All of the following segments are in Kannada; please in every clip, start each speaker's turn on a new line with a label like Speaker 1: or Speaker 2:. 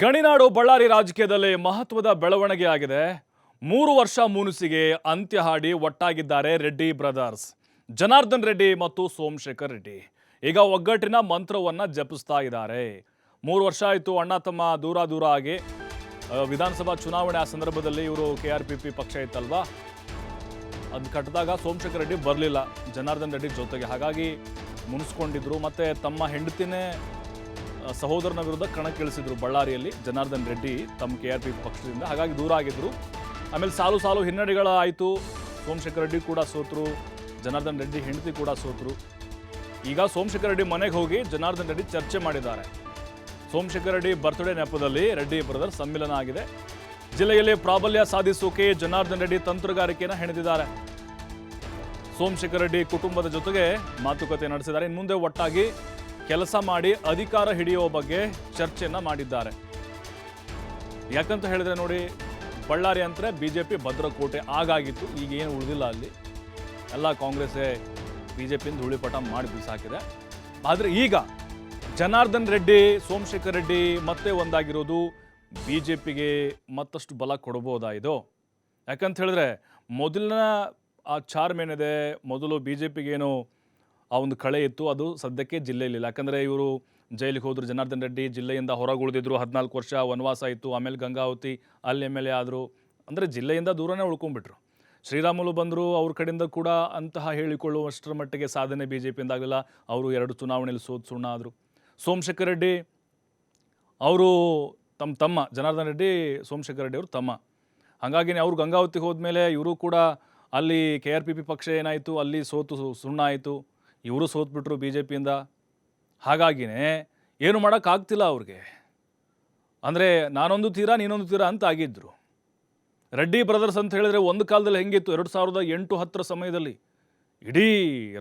Speaker 1: ಗಣಿನಾಡು ಬಳ್ಳಾರಿ ರಾಜಕೀಯದಲ್ಲಿ ಮಹತ್ವದ ಬೆಳವಣಿಗೆ ಆಗಿದೆ. 3 ವರ್ಷ ಮುನಿಸಿಗೆ ಅಂತ್ಯ ಹಾಡಿ ಒಟ್ಟಾಗಿದ್ದಾರೆ ರೆಡ್ಡಿ ಬ್ರದರ್ಸ್. ಜನಾರ್ದನ್ ರೆಡ್ಡಿ ಮತ್ತು ಸೋಮಶೇಖರ್ ರೆಡ್ಡಿ ಈಗ ಒಗ್ಗಟ್ಟಿನ ಮಂತ್ರವನ್ನ ಜಪಿಸ್ತಾ ಇದ್ದಾರೆ. 3 ವರ್ಷ ಆಯಿತು ಅಣ್ಣ ತಮ್ಮ ದೂರ ಆಗಿ. ವಿಧಾನಸಭಾ ಚುನಾವಣೆ ಆ ಸಂದರ್ಭದಲ್ಲಿ ಇವರು KRPP ಪಕ್ಷ ಇತ್ತಲ್ವಾ, ಅದು ಕಟ್ಟಿದಾಗ ಸೋಮಶೇಖರ್ ರೆಡ್ಡಿ ಬರಲಿಲ್ಲ ಜನಾರ್ದನ್ ರೆಡ್ಡಿ ಜೊತೆಗೆ. ಹಾಗಾಗಿ ಮುನಿಸ್ಕೊಂಡಿದ್ರು. ಮತ್ತೆ ತಮ್ಮ ಹೆಂಡತಿನೇ ಸಹೋದರನ ವಿರುದ್ಧ ಕಣಕ್ಕಿಳಿಸಿದ್ರು ಬಳ್ಳಾರಿಯಲ್ಲಿ ಜನಾರ್ದನ್ ರೆಡ್ಡಿ ತಮ್ಮ KRPP ಪಕ್ಷದಿಂದ. ಹಾಗಾಗಿ ದೂರ ಆಗಿದ್ರು. ಆಮೇಲೆ ಸಾಲು ಹಿನ್ನಡೆಗಳಾಯಿತು. ಸೋಮಶೇಖರ್ ರೆಡ್ಡಿ ಕೂಡ ಸೋತರು, ಜನಾರ್ದನ್ ರೆಡ್ಡಿ ಹೆಂಡತಿ ಕೂಡ ಸೋತರು. ಈಗ ಸೋಮಶೇಖರ್ ರೆಡ್ಡಿ ಮನೆಗೆ ಹೋಗಿ ಜನಾರ್ದನ್ ರೆಡ್ಡಿ ಚರ್ಚೆ ಮಾಡಿದ್ದಾರೆ. ಸೋಮಶೇಖರ್ ರೆಡ್ಡಿ ಬರ್ತ್ಡೇ ನೆಪದಲ್ಲಿ ರೆಡ್ಡಿ ಬ್ರದರ್ಸ್ ಸಮ್ಮಿಲನ ಆಗಿದೆ. ಜಿಲ್ಲೆಯಲ್ಲಿ ಪ್ರಾಬಲ್ಯ ಸಾಧಿಸೋಕೆ ಜನಾರ್ದನ್ ರೆಡ್ಡಿ ತಂತ್ರಗಾರಿಕೆಯನ್ನು ಹೆಣೆದಿದ್ದಾರೆ. ಸೋಮಶೇಖರ್ ರೆಡ್ಡಿ ಕುಟುಂಬದ ಜೊತೆಗೆ ಮಾತುಕತೆ ನಡೆಸಿದ್ದಾರೆ. ಇನ್ನು ಮುಂದೆ ಒಟ್ಟಾಗಿ ಕೆಲಸ ಮಾಡಿ ಅಧಿಕಾರ ಹಿಡಿಯುವ ಬಗ್ಗೆ ಚರ್ಚೆಯನ್ನ ಮಾಡಿದ್ದಾರೆ. ಯಾಕಂತ ಹೇಳಿದ್ರೆ ನೋಡಿ, ಬಳ್ಳಾರಿ ಅಂದರೆ BJP ಭದ್ರಕೋಟೆ ಆಗಾಗಿತ್ತು. ಈಗ ಏನು ಉಳಿದಿಲ್ಲ, ಅಲ್ಲಿ ಎಲ್ಲ ಕಾಂಗ್ರೆಸ್ಸೇ BJPಯಿಂದ ಧೂಳಿಪಟ ಮಾಡಿ ಬಿಸಾಕಿದೆ. ಆದರೆ ಈಗ ಜನಾರ್ದನ್ ರೆಡ್ಡಿ ಸೋಮಶೇಖರ್ ರೆಡ್ಡಿ ಮತ್ತೆ ಒಂದಾಗಿರೋದು BJPಗೆ ಮತ್ತಷ್ಟು ಬಲ ಕೊಡಬಹುದಾ ಇದು? ಯಾಕಂತ ಹೇಳಿದ್ರೆ ಮೊದಲಿನ ಆ ಚಾರ್ಮ್ ಏನಿದೆ, ಮೊದಲು BJPಗೇನು ಆ ಒಂದು ಕಳೆ ಇತ್ತು, ಅದು ಸದ್ಯಕ್ಕೆ ಜಿಲ್ಲೆಯಲ್ಲಿಲ್ಲ. ಯಾಕಂದರೆ ಇವರು ಜೈಲಿಗೆ ಹೋದರು. ಜನಾರ್ದನ್ ರೆಡ್ಡಿ ಜಿಲ್ಲೆಯಿಂದ ಹೊರಗೆ ಉಳಿದಿದ್ರು. 14 ವರ್ಷ ವನವಾಸ ಇತ್ತು. ಆಮೇಲೆ ಗಂಗಾವತಿ ಅಲ್ಲಿ MLA ಆದರು. ಅಂದರೆ ಜಿಲ್ಲೆಯಿಂದ ದೂರನೇ ಉಳ್ಕೊಂಡ್ಬಿಟ್ರು. ಶ್ರೀರಾಮುಲು ಬಂದರು, ಅವ್ರ ಕಡೆಯಿಂದ ಕೂಡ ಅಂತಹ ಹೇಳಿಕೊಳ್ಳುವಷ್ಟರ ಮಟ್ಟಿಗೆ ಸಾಧನೆ BJPಯಿಂದ ಆಗಲಿಲ್ಲ. ಅವರು 2 ಚುನಾವಣೆಯಲ್ಲಿ ಸುಣ್ಣ ಆದರು. ಸೋಮಶೇಖರ್ ರೆಡ್ಡಿ ಅವರು ತಮ್ಮ ಜನಾರ್ದನ್ ರೆಡ್ಡಿ ಸೋಮಶೇಖರ್ ರೆಡ್ಡಿ ಅವರು ತಮ್ಮ. ಹಾಗಾಗಿ ಅವರು ಗಂಗಾವತಿಗೆ ಹೋದ್ಮೇಲೆ ಇವರು ಕೂಡ ಅಲ್ಲಿ KRPP ಪಕ್ಷ ಏನಾಯಿತು, ಅಲ್ಲಿ ಸುಣ್ಣ ಆಯಿತು. ಇವರು ಸೋತ್ಬಿಟ್ರು BJPಯಿಂದ. ಹಾಗಾಗಿನೇ ಏನು ಮಾಡೋಕ್ಕಾಗ್ತಿಲ್ಲ ಅವ್ರಿಗೆ. ಅಂದರೆ ನಾನೊಂದು ತೀರ ನೀನೊಂದು ತೀರ ಅಂತ ಆಗಿದ್ರು. ರೆಡ್ಡಿ ಬ್ರದರ್ಸ್ ಅಂತ ಹೇಳಿದ್ರೆ ಒಂದು ಕಾಲದಲ್ಲಿ ಹೆಂಗಿತ್ತು, 2008-10 ಸಮಯದಲ್ಲಿ ಇಡೀ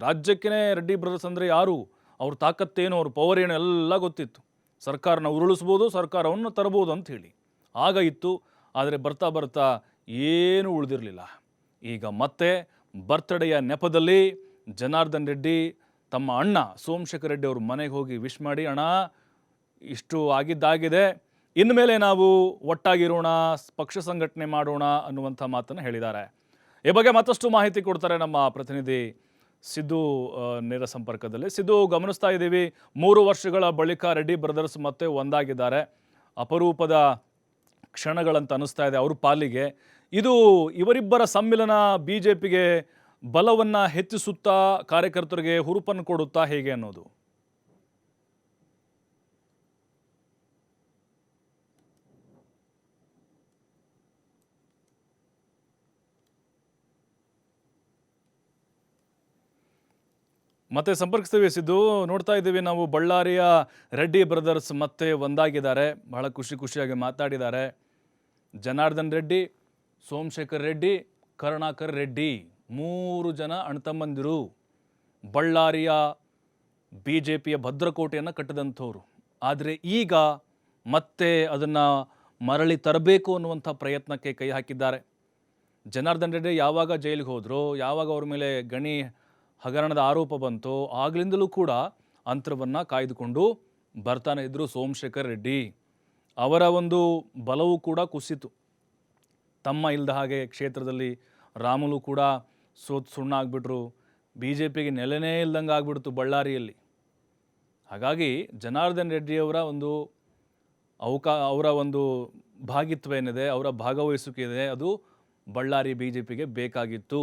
Speaker 1: ರಾಜ್ಯಕ್ಕೇ ರೆಡ್ಡಿ ಬ್ರದರ್ಸ್ ಅಂದರೆ ಯಾರು, ಅವ್ರ ತಾಕತ್ತೇನು, ಅವ್ರ ಪವರ್ ಏನು ಎಲ್ಲ ಗೊತ್ತಿತ್ತು. ಸರ್ಕಾರನ ಉರುಳಿಸ್ಬೋದು, ಸರ್ಕಾರವನ್ನು ತರಬಹುದು ಅಂತ ಹೇಳಿ ಆಗ ಇತ್ತು. ಆದರೆ ಬರ್ತಾ ಏನೂ ಉಳಿದಿರಲಿಲ್ಲ. ಈಗ ಮತ್ತೆ ಬರ್ತ್ಡೇಯ ನೆಪದಲ್ಲಿ ಜನಾರ್ದನ್ ರೆಡ್ಡಿ ತಮ್ಮ ಅಣ್ಣ ಸೋಮಶೇಖರ್ ರೆಡ್ಡಿ ಅವ್ರ ಮನೆಗೆ ಹೋಗಿ ವಿಶ್ ಮಾಡಿ, ಅಣ್ಣ ಇಷ್ಟು ಆಗಿದ್ದಾಗಿದೆ, ಇನ್ಮೇಲೆ ನಾವು ಒಟ್ಟಾಗಿರೋಣ, ಪಕ್ಷ ಸಂಘಟನೆ ಮಾಡೋಣ ಅನ್ನುವಂಥ ಮಾತನ್ನು ಹೇಳಿದ್ದಾರೆ. ಈ ಬಗ್ಗೆ ಮತ್ತಷ್ಟು ಮಾಹಿತಿ ಕೊಡ್ತಾರೆ ನಮ್ಮ ಪ್ರತಿನಿಧಿ ಸಿದ್ದು ನೇರ ಸಂಪರ್ಕದಲ್ಲಿ. ಸಿದ್ದು, ಗಮನಿಸ್ತಾ ಇದ್ದೀವಿ 3 ವರ್ಷಗಳ ಬಳಿಕ ರೆಡ್ಡಿ ಬ್ರದರ್ಸ್ ಮತ್ತೆ ಒಂದಾಗಿದ್ದಾರೆ. ಅಪರೂಪದ ಕ್ಷಣಗಳಂತ ಅನ್ನಿಸ್ತಾ ಇದೆ ಅವ್ರ ಪಾಲಿಗೆ. ಇದು ಇವರಿಬ್ಬರ ಸಮ್ಮಿಲನ BJPಗೆ ಬಲವನ್ನು ಹೆಚ್ಚಿಸುತ್ತಾ, ಕಾರ್ಯಕರ್ತರಿಗೆ ಹುರುಪನ್ನು ಕೊಡುತ್ತಾ, ಹೇಗೆ ಅನ್ನೋದು? ಮತ್ತೆ ಸಂಪರ್ಕಿಸ್ತೀವಿ ಸಿದ್ದು. ನೋಡ್ತಾ ಇದ್ದೀವಿ ನಾವು, ಬಳ್ಳಾರಿಯ ರೆಡ್ಡಿ ಬ್ರದರ್ಸ್ ಮತ್ತೆ ಒಂದಾಗಿದ್ದಾರೆ. ಬಹಳ ಖುಷಿಯಾಗಿ ಮಾತಾಡಿದ್ದಾರೆ. ಜನಾರ್ದನ್ ರೆಡ್ಡಿ, ಸೋಮಶೇಖರ್ ರೆಡ್ಡಿ, ಕರುಣಾಕರ್ ರೆಡ್ಡಿ 3 ಜನ ಅಣ್ತಮ್ಮಂದಿರು. ಬಳ್ಳಾರಿಯ BJPಯ ಭದ್ರಕೋಟೆಯನ್ನು ಕಟ್ಟಿದಂಥವ್ರು. ಆದರೆ ಈಗ ಮತ್ತೆ ಅದನ್ನು ಮರಳಿ ತರಬೇಕು ಅನ್ನುವಂಥ ಪ್ರಯತ್ನಕ್ಕೆ ಕೈ ಹಾಕಿದ್ದಾರೆ. ಜನಾರ್ದನ್ ರೆಡ್ಡಿ ಯಾವಾಗ ಜೈಲಿಗೆ ಹೋದ್ರು, ಯಾವಾಗ ಅವ್ರ ಮೇಲೆ ಗಣಿ ಹಗರಣದ ಆರೋಪ ಬಂತು, ಆಗ್ಲಿಂದಲೂ ಕೂಡ ಅಂತರವನ್ನು ಕಾಯ್ದುಕೊಂಡು ಬರ್ತಾನೆ ಇದ್ದರು ಸೋಮಶೇಖರ್ ರೆಡ್ಡಿ. ಅವರ ಒಂದು ಬಲವೂ ಕೂಡ ಕುಸಿತು. ತಮ್ಮ ಇಲ್ಲದ ಹಾಗೆ ಕ್ಷೇತ್ರದಲ್ಲಿ ರಾಮುಲು ಕೂಡ ಸುಣ್ಣ ಆಗಿಬಿಟ್ರು. BJPಗೆ ನೆಲೆನೇ ಇಲ್ದಂಗೆ ಆಗಿಬಿಡ್ತು ಬಳ್ಳಾರಿಯಲ್ಲಿ. ಹಾಗಾಗಿ ಜನಾರ್ದನ್ ರೆಡ್ಡಿಯವರ ಒಂದು ಅವರ ಒಂದು ಭಾಗಿತ್ವ ಏನಿದೆ, ಅವರ ಭಾಗವಹಿಸುವಿಕೆ ಇದೆ, ಅದು ಬಳ್ಳಾರಿ BJPಗೆ ಬೇಕಾಗಿತ್ತು.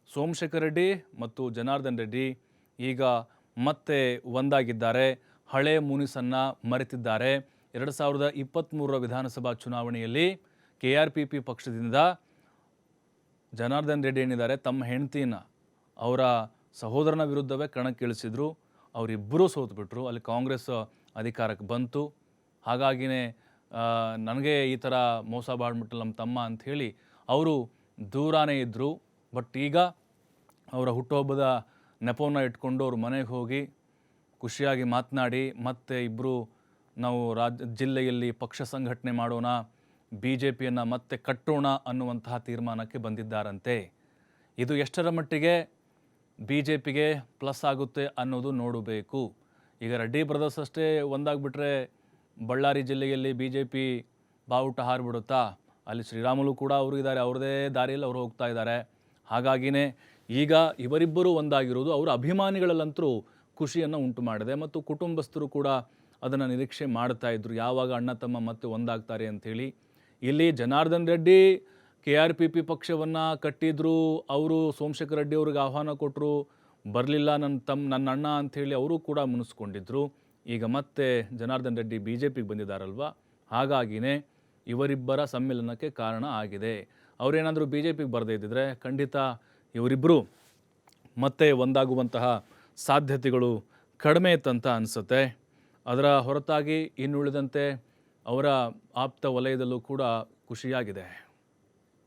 Speaker 1: ಸೋಮಶೇಖರ್ ರೆಡ್ಡಿ ಮತ್ತು ಜನಾರ್ದನ್ ರೆಡ್ಡಿ ಈಗ ಮತ್ತೆ ಒಂದಾಗಿದ್ದಾರೆ. ಹಳೆ ಮುನಿಸನ್ನು ಮರೆತಿದ್ದಾರೆ. 2023 ವಿಧಾನಸಭಾ ಚುನಾವಣೆಯಲ್ಲಿ KRPP ಪಕ್ಷದಿಂದ ಜನಾರ್ದನ್ ರೆಡ್ಡಿ ಏನಿದ್ದಾರೆ, ತಮ್ಮ ಹೆಂಡತಿನ ಅವರ ಸಹೋದರನ ವಿರುದ್ಧವೇ ಕಣಕ್ಕಿಳಿಸಿದ್ರು. ಅವರಿಬ್ಬರೂ ಸೋತ್ಬಿಟ್ರು. ಅಲ್ಲಿ ಕಾಂಗ್ರೆಸ್ ಅಧಿಕಾರಕ್ಕೆ ಬಂತು. ಹಾಗಾಗಿನೇ ನನಗೆ ಈ ಥರ ಮೋಸ ಮಾಡಿಬಿಟ್ಟಲ್ಲ ನಮ್ಮ ತಮ್ಮ ಅಂಥೇಳಿ ಅವರು ದೂರಾನೇ ಇದ್ದರು. ಬಟ್ ಈಗ ಅವರ ಹುಟ್ಟುಹಬ್ಬದ ನೆಪವನ್ನು ಇಟ್ಕೊಂಡು ಅವ್ರ ಮನೆಗೆ ಹೋಗಿ ಖುಷಿಯಾಗಿ ಮಾತನಾಡಿ, ಮತ್ತೆ ಇಬ್ಬರು ನಾವು ಜಿಲ್ಲೆಯಲ್ಲಿ ಪಕ್ಷ ಸಂಘಟನೆ ಮಾಡೋಣ, BJPಯನ್ನು ಮತ್ತೆ ಕಟ್ಟೋಣ ಅನ್ನುವಂತಹ ತೀರ್ಮಾನಕ್ಕೆ ಬಂದಿದ್ದಾರಂತೆ. ಇದು ಎಷ್ಟರ ಮಟ್ಟಿಗೆ BJPಗೆ ಪ್ಲಸ್ ಆಗುತ್ತೆ ಅನ್ನೋದು ನೋಡಬೇಕು. ಈಗ ರೆಡ್ಡಿ ಬ್ರದರ್ಸ್ ಅಷ್ಟೇ ಒಂದಾಗ್ಬಿಟ್ರೆ ಬಳ್ಳಾರಿ ಜಿಲ್ಲೆಯಲ್ಲಿ BJP ಬಾವುಟ ಹಾರಿಬಿಡುತ್ತಾ? ಅಲ್ಲಿ ಶ್ರೀರಾಮುಲು ಕೂಡ ಅವರು ಇದ್ದಾರೆ, ಅವ್ರದ್ದೇ ದಾರಿಯಲ್ಲಿ ಅವರು ಹೋಗ್ತಾ ಇದ್ದಾರೆ. ಹಾಗಾಗಿನೇ ಈಗ ಇವರಿಬ್ಬರು ಒಂದಾಗಿರೋದು ಅವರ ಅಭಿಮಾನಿಗಳಲ್ಲಂತೂ ಖುಷಿಯನ್ನು ಉಂಟು ಮಾಡಿದೆ ಮತ್ತು ಕುಟುಂಬಸ್ಥರು ಕೂಡ ಅದನ್ನು ನಿರೀಕ್ಷೆ ಮಾಡ್ತಾ ಇದ್ರು, ಯಾವಾಗ ಅಣ್ಣ ತಮ್ಮ ಮತ್ತೆ ಒಂದಾಗ್ತಾರೆ ಅಂಥೇಳಿ. ಇಲ್ಲಿ ಜನಾರ್ದನ್ ರೆಡ್ಡಿ KRPP ಪಕ್ಷವನ್ನು ಕಟ್ಟಿದ್ರು, ಅವರು ಸೋಮಶೇಖರ್ ರೆಡ್ಡಿ ಅವ್ರಿಗೆ ಆಹ್ವಾನ ಕೊಟ್ಟರು, ಬರಲಿಲ್ಲ ನನ್ನ ಅಣ್ಣ ಅಂಥೇಳಿ ಅವರು ಕೂಡ ಮುನಿಸ್ಕೊಂಡಿದ್ರು. ಈಗ ಮತ್ತೆ ಜನಾರ್ದನ್ ರೆಡ್ಡಿ BJPಗೆ ಬಂದಿದ್ದಾರಲ್ವ, ಹಾಗಾಗಿನೇ ಇವರಿಬ್ಬರ ಸಮ್ಮಿಲನಕ್ಕೆ ಕಾರಣ ಆಗಿದೆ. ಅವರೇನಾದರೂ BJPಗೆ ಬರದೇ ಇದ್ದಿದ್ರೆ ಖಂಡಿತ ಇವರಿಬ್ಬರು ಮತ್ತೆ ಒಂದಾಗುವಂತಹ ಸಾಧ್ಯತೆಗಳು ಕಡಿಮೆ ಇತ್ತಂತ ಅನಿಸುತ್ತೆ. ಅದರ ಹೊರತಾಗಿ ಇನ್ನುಳಿದಂತೆ ಅವರ ಆಪ್ತ ವಲಯದಲ್ಲೂ ಕೂಡ ಖುಷಿಯಾಗಿದೆ.